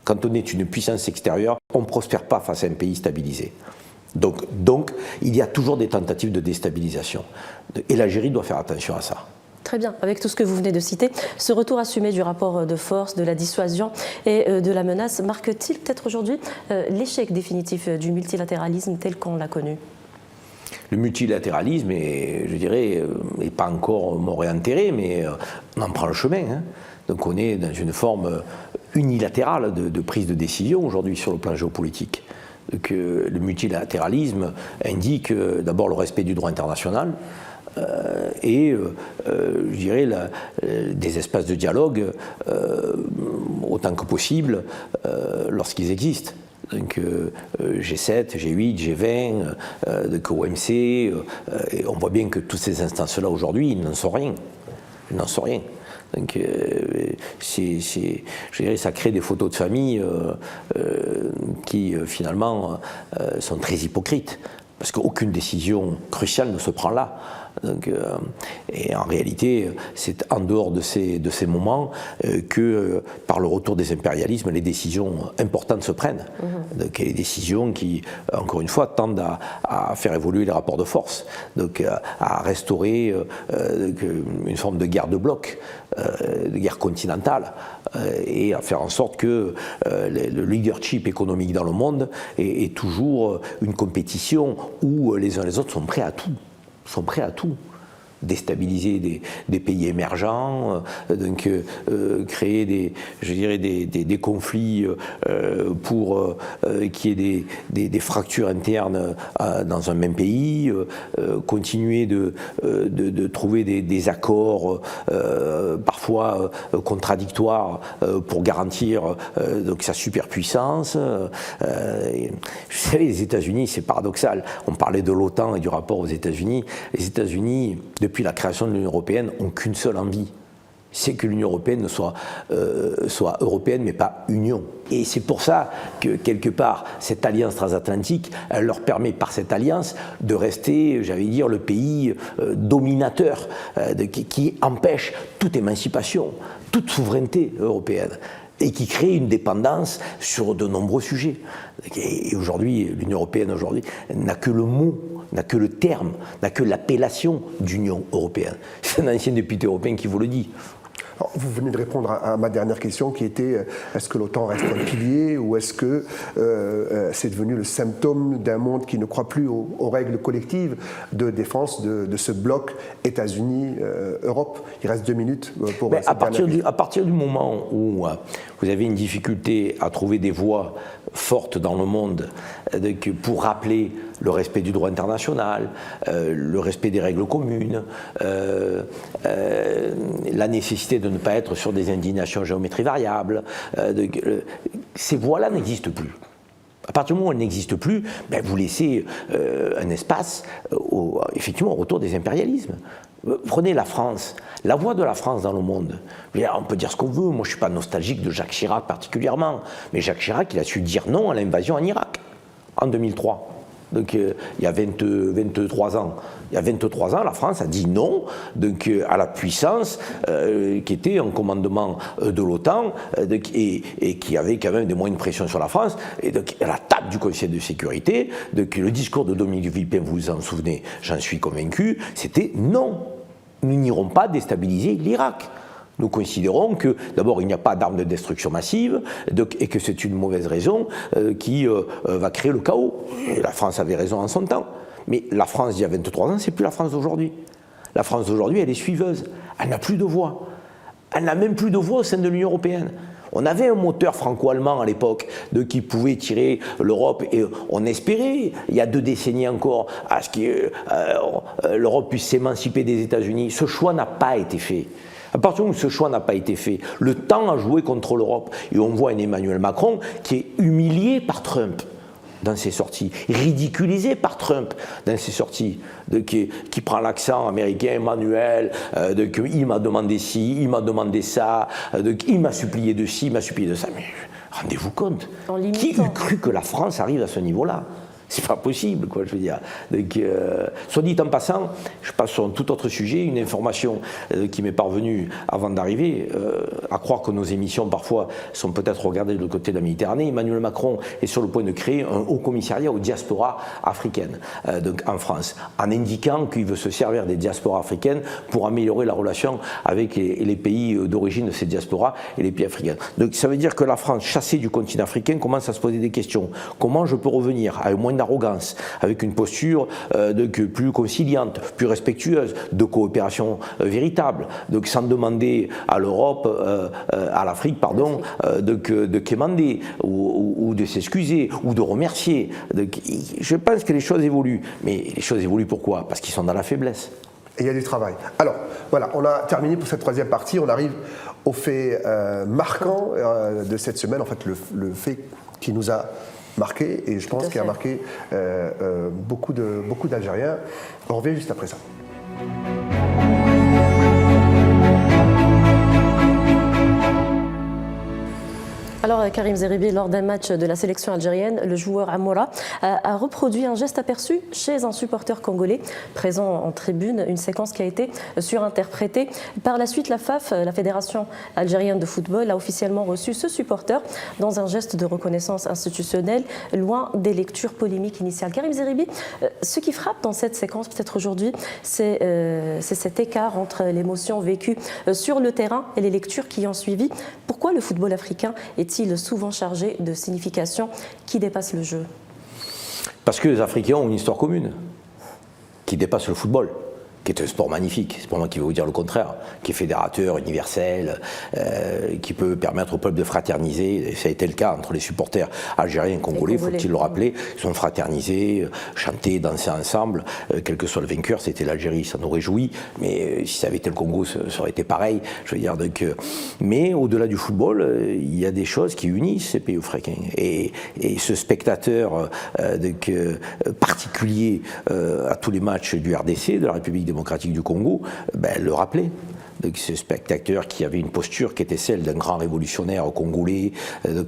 Quand on est une puissance extérieure, on ne prospère pas face à un pays stabilisé. Donc, il y a toujours des tentatives de déstabilisation. Et l'Algérie doit faire attention à ça. Très bien, avec tout ce que vous venez de citer, ce retour assumé du rapport de force, de la dissuasion et de la menace marque-t-il peut-être aujourd'hui l'échec définitif du multilatéralisme tel qu'on l'a connu ? Le multilatéralisme, je dirais, n'est pas encore mort et enterré, mais on en prend le chemin. Hein. Donc on est dans une forme unilatérale de prise de décision aujourd'hui sur le plan géopolitique. Donc, le multilatéralisme indique d'abord le respect du droit international, et je dirais des espaces de dialogue autant que possible lorsqu'ils existent. Donc G7, G8, G20, donc OMC, et on voit bien que toutes ces instances-là aujourd'hui, ils n'en sont rien. Ils n'en sont rien. Donc je dirais, ça crée des photos de famille qui finalement sont très hypocrites, parce qu'aucune décision cruciale ne se prend là. Donc, et en réalité, c'est en dehors de ces moments que, par le retour des impérialismes, les décisions importantes se prennent. Donc, les décisions qui, encore une fois, tendent à faire évoluer les rapports de force, donc à restaurer une forme de guerre de bloc, de guerre continentale, et à faire en sorte que le leadership économique dans le monde est toujours une compétition où les uns et les autres sont prêts à tout. Déstabiliser des pays émergents, donc créer des conflits pour qu'il y ait des fractures internes dans un même pays, continuer de trouver des accords parfois contradictoires pour garantir donc sa superpuissance. Vous savez, les États-Unis, c'est paradoxal. On parlait de l'OTAN et du rapport aux États-Unis. Les États-Unis, depuis la création de l'Union européenne, n'ont qu'une seule envie, c'est que l'Union européenne soit européenne mais pas union. Et c'est pour ça que quelque part cette alliance transatlantique, elle leur permet par cette alliance de rester, j'allais dire, le pays dominateur qui empêche toute émancipation, toute souveraineté européenne, et qui crée une dépendance sur de nombreux sujets. Et aujourd'hui, l'Union européenne n'a que le mot, n'a que le terme, n'a que l'appellation d'Union européenne. C'est un ancien député européen qui vous le dit. Alors, vous venez de répondre à ma dernière question qui était est-ce que l'OTAN reste un pilier ou est-ce que c'est devenu le symptôme d'un monde qui ne croit plus aux règles collectives de défense de ce bloc États-Unis-Europe? Il reste 2 minutes pour à partir du moment où vous avez une difficulté à trouver des voies fortes dans le monde pour rappeler le respect du droit international, le respect des règles communes, la nécessité de ne pas être sur des indignations géométrie variable, ces voies-là n'existent plus. À partir du moment où elles n'existent plus, vous laissez un espace effectivement au retour des impérialismes. Prenez la France, la voix de la France dans le monde. On peut dire ce qu'on veut, moi je ne suis pas nostalgique de Jacques Chirac particulièrement, mais Jacques Chirac, il a su dire non à l'invasion en Irak en 2003. Donc il y a 23 ans. Il y a 23 ans, la France a dit non donc, à la puissance qui était en commandement de l'OTAN et qui avait quand même des moyens de pression sur la France. Et donc à la table du Conseil de sécurité, donc, le discours de Dominique Villepin, vous vous en souvenez, j'en suis convaincu, c'était non. Nous n'irons pas déstabiliser l'Irak. Nous considérons que, d'abord, il n'y a pas d'armes de destruction massive et que c'est une mauvaise raison qui va créer le chaos. Et la France avait raison en son temps. Mais la France d'il y a 23 ans, c'est plus la France d'aujourd'hui. La France d'aujourd'hui, elle est suiveuse. Elle n'a plus de voix. Elle n'a même plus de voix au sein de l'Union européenne. On avait un moteur franco-allemand à l'époque qui pouvait tirer l'Europe et on espérait, il y a 2 décennies encore, à ce que l'Europe puisse s'émanciper des États-Unis. Ce choix n'a pas été fait. À partir du moment où ce choix n'a pas été fait, le temps a joué contre l'Europe. Et on voit un Emmanuel Macron qui est humilié par Trump dans ses sorties, ridiculisé par Trump dans ses sorties, qui prend l'accent américain, Emmanuel, il m'a demandé ci, il m'a demandé ça, il m'a supplié de ci, il m'a supplié de ça. Mais rendez-vous compte, qui eût cru que la France arrive à ce niveau-là ? C'est pas possible, quoi, je veux dire. Donc, soit dit en passant, je passe sur un tout autre sujet, une information qui m'est parvenue avant d'arriver, à croire que nos émissions parfois sont peut-être regardées de l'autre côté de la Méditerranée. Emmanuel Macron est sur le point de créer un haut commissariat aux diasporas africaines, donc en France, en indiquant qu'il veut se servir des diasporas africaines pour améliorer la relation avec les pays d'origine de ces diasporas et les pays africains. Donc ça veut dire que la France, chassée du continent africain, commence à se poser des questions. Comment je peux revenir avec moins d'arrogance, avec une posture plus conciliante, plus respectueuse, de coopération véritable, donc sans demander à l'Europe, à l'Afrique, pardon, de quémander ou de s'excuser ou de remercier. Donc, je pense que les choses évoluent, mais les choses évoluent pourquoi? Parce qu'ils sont dans la faiblesse. Et il y a du travail. Alors, voilà, on a terminé pour cette troisième partie. On arrive au fait marquant de cette semaine, en fait, le fait qui nous a marqué, et je pense qu'il a marqué beaucoup d'Algériens. On revient juste après ça. Alors Karim Zeribi, lors d'un match de la sélection algérienne, le joueur Amoura a reproduit un geste aperçu chez un supporter congolais présent en tribune, une séquence qui a été surinterprétée. Par la suite, la FAF, la Fédération algérienne de football, a officiellement reçu ce supporter dans un geste de reconnaissance institutionnelle, loin des lectures polémiques initiales. Karim Zeribi, ce qui frappe dans cette séquence, peut-être aujourd'hui, c'est cet écart entre l'émotion vécue sur le terrain et les lectures qui ont suivi. Pourquoi le football africain est-il souvent chargé de significations qui dépassent le jeu? Parce que les Africains ont une histoire commune qui dépasse le football, qui est un sport magnifique, c'est pas moi qui vais vous dire le contraire, qui est fédérateur, universel, qui peut permettre au peuple de fraterniser. Et ça a été le cas entre les supporters algériens et congolais, faut-il le rappeler. Ils sont fraternisés, chanté, dansé ensemble, quel que soit le vainqueur, c'était l'Algérie, ça nous réjouit, mais si ça avait été le Congo, ça aurait été pareil. Je veux dire, donc, mais au-delà du football, il y a des choses qui unissent ces pays africains. Et ce spectateur particulier à tous les matchs du RDC, de la République démocratique du Congo, le rappelait. Donc, ce spectateur qui avait une posture qui était celle d'un grand révolutionnaire congolais,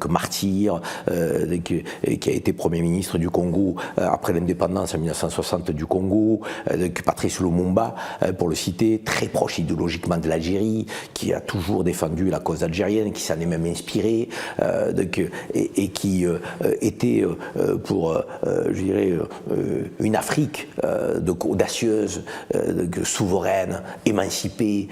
martyr, qui a été Premier ministre du Congo après l'indépendance en 1960 du Congo, Patrice Lumumba, pour le citer, très proche idéologiquement de l'Algérie, qui a toujours défendu la cause algérienne, qui s'en est même inspiré, et qui était pour, je dirais, une Afrique audacieuse, souveraine, émancipée,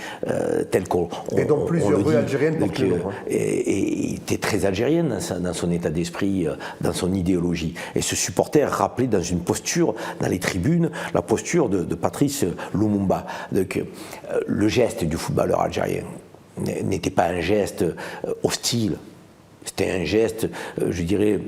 telle qu'on. Et donc plusieurs rues algériennes portent le nom. Et était très algérienne dans son état d'esprit, dans son idéologie. Et ce supporter rappelait dans une posture, dans les tribunes, la posture de Patrice Lumumba. Donc, le geste du footballeur algérien n'était pas un geste hostile, c'était un geste, je dirais,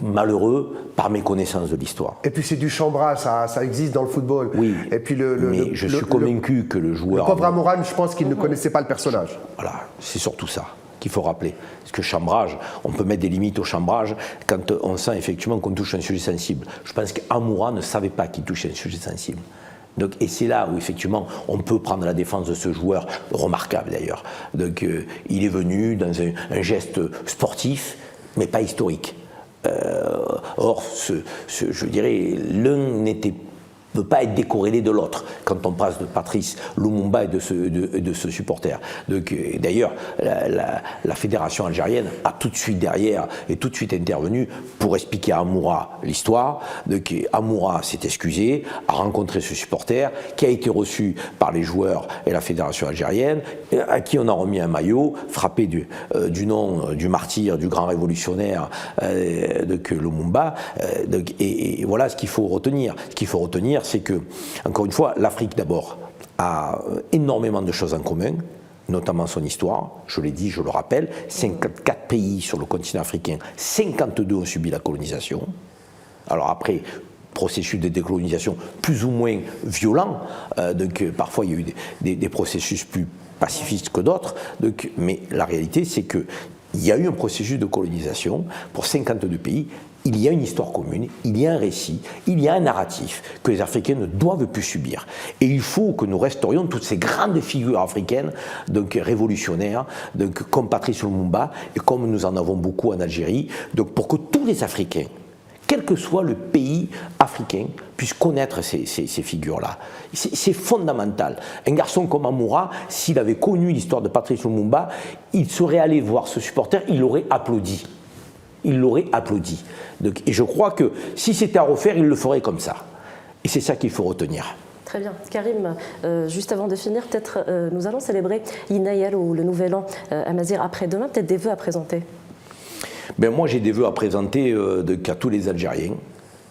malheureux par méconnaissance de l'histoire. Et puis c'est du chambrage, ça existe dans le football. Oui, et puis mais je suis convaincu que le joueur... Le pauvre Amoura, je pense qu'il ne connaissait pas le personnage. Voilà, c'est surtout ça qu'il faut rappeler. Parce que chambrage, on peut mettre des limites au chambrage quand on sent effectivement qu'on touche un sujet sensible. Je pense qu'Amoura ne savait pas qu'il touchait un sujet sensible. Donc, et c'est là où effectivement on peut prendre la défense de ce joueur, remarquable d'ailleurs. Donc il est venu dans un geste sportif, mais pas historique. Or, je dirais, l'un ne peut pas être décorrélé de l'autre quand on passe de Patrice Lumumba et de ce supporter. D'ailleurs, la fédération algérienne a tout de suite derrière et tout de suite intervenu pour expliquer à Amoura l'histoire. Amoura s'est excusé, a rencontré ce supporter qui a été reçu par les joueurs et la fédération algérienne, à qui on a remis un maillot frappé du nom du martyr, du grand révolutionnaire Lumumba. Et voilà ce qu'il faut retenir. Ce qu'il faut retenir, c'est que, encore une fois, l'Afrique d'abord a énormément de choses en commun, notamment son histoire. Je l'ai dit, je le rappelle, 54 pays sur le continent africain, 52 ont subi la colonisation. Alors après, processus de décolonisation plus ou moins violent, parfois il y a eu des processus plus pacifistes que d'autres, mais la réalité c'est qu'il y a eu un processus de colonisation pour 52 pays. Il y a une histoire commune, il y a un récit, il y a un narratif que les Africains ne doivent plus subir. Et il faut que nous restaurions toutes ces grandes figures africaines, révolutionnaires, comme Patrice Lumumba, et comme nous en avons beaucoup en Algérie, pour que tous les Africains quel que soit le pays africain, puisse connaître ces figures-là. C'est fondamental. Un garçon comme Amoura, s'il avait connu l'histoire de Patrice Lumumba, il serait allé voir ce supporter, il l'aurait applaudi. Il l'aurait applaudi. Donc, et je crois que si c'était à refaire, il le ferait comme ça. Et c'est ça qu'il faut retenir. Très bien. Karim, juste avant de finir, peut-être nous allons célébrer Inayel ou le Nouvel An à Mazir après-demain, peut-être des vœux à présenter. Ben moi j'ai des vœux à présenter à tous les Algériens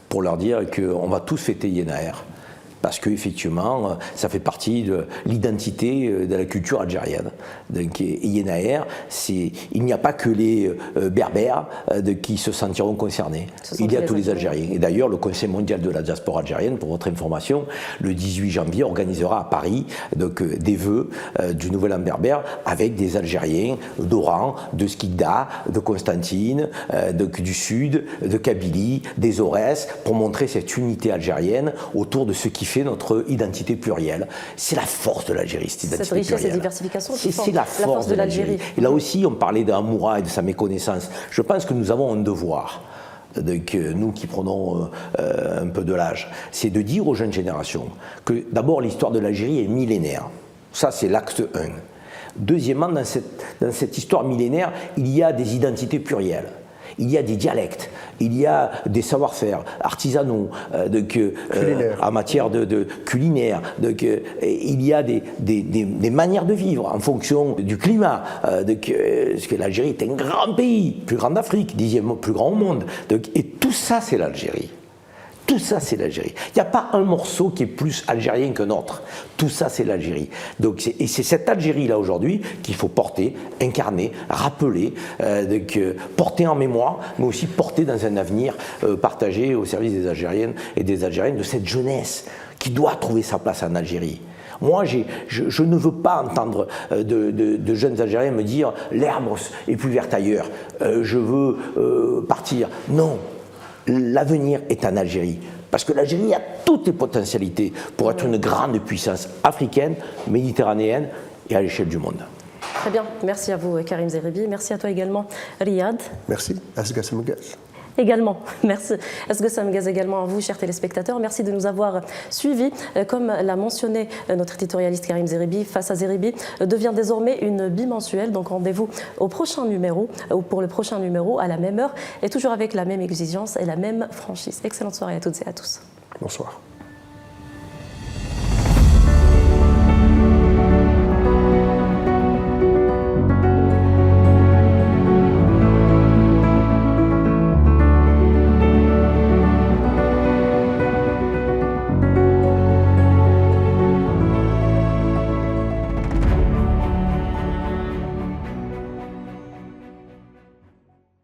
pour leur dire qu'on va tous fêter Yenaer. Parce qu'effectivement, ça fait partie de l'identité de la culture algérienne. Donc, Yenaer, il n'y a pas que les Berbères qui se sentiront concernés. Il y a tous les Algériens. Et d'ailleurs, le Conseil mondial de la diaspora algérienne, pour votre information, le 18 janvier, organisera à Paris des vœux du Nouvel An berbère avec des Algériens d'Oran, de Skikda, de Constantine, du Sud, de Kabylie, des Aurès, pour montrer cette unité algérienne autour de ce qui fait notre identité plurielle. C'est la force de l'Algérie, cette identité plurielle. Cette richesse et diversification qui font c'est la force de l'Algérie. Et là aussi, on parlait d'Amoura et de sa méconnaissance. Je pense que nous avons un devoir, nous qui prenons un peu de l'âge, c'est de dire aux jeunes générations que d'abord l'histoire de l'Algérie est millénaire. Ça, c'est l'axe 1. Deuxièmement, dans cette histoire millénaire, il y a des identités plurielles. Il y a des dialectes, il y a des savoir-faire artisanaux, en matière de culinaire, il y a des manières de vivre en fonction du climat, parce que l'Algérie est un grand pays, plus grand d'Afrique, 10e plus grand au monde, et tout ça c'est l'Algérie. Tout ça, c'est l'Algérie. Il n'y a pas un morceau qui est plus algérien qu'un autre. Tout ça, c'est l'Algérie. Et c'est cette Algérie-là, aujourd'hui, qu'il faut porter, incarner, rappeler, porter en mémoire, mais aussi porter dans un avenir partagé au service des Algériennes et des Algériennes, de cette jeunesse qui doit trouver sa place en Algérie. Moi, je ne veux pas entendre de jeunes Algériens me dire « l'herbe est plus verte ailleurs, je veux partir ». Non. L'avenir est en Algérie, parce que l'Algérie a toutes les potentialités pour être une grande puissance africaine, méditerranéenne et à l'échelle du monde. Très bien, merci à vous Karim Zeribi, merci à toi également Riyad. Merci, Asgassam Gaz. Également, merci Asgassam Gaz également à vous chers téléspectateurs, merci de nous avoir suivis. Comme l'a mentionné notre éditorialiste Karim Zeribi, Face à Zeribi devient désormais une bimensuelle, donc rendez-vous au prochain numéro, ou pour le prochain numéro à la même heure et toujours avec la même exigence et la même franchise. Excellente soirée à toutes et à tous. Bonsoir.